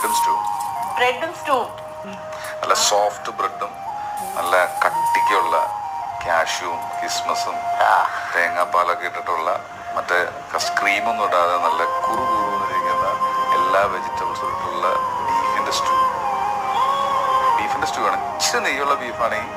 ബ്രെഡും സ്റ്റൂ. നല്ല സോഫ്റ്റ് ബ്രെഡും നല്ല കട്ടിക്കുള്ള കാഷ്യൂവും കിസ്മസും തേങ്ങാപ്പാലൊക്കെ ഇട്ടിട്ടുള്ള മറ്റേ ക്രീമൊന്നും ഇടാതെ നല്ല കുറുകുറുന്നിരിക്കുന്ന എല്ലാ വെജിറ്റബിൾസും ഇട്ടുള്ള ബീഫിൻ്റെ സ്റ്റൂ ആണ്. ഇച്ചിരി നെയ്യുള്ള ബീഫാണെങ്കിൽ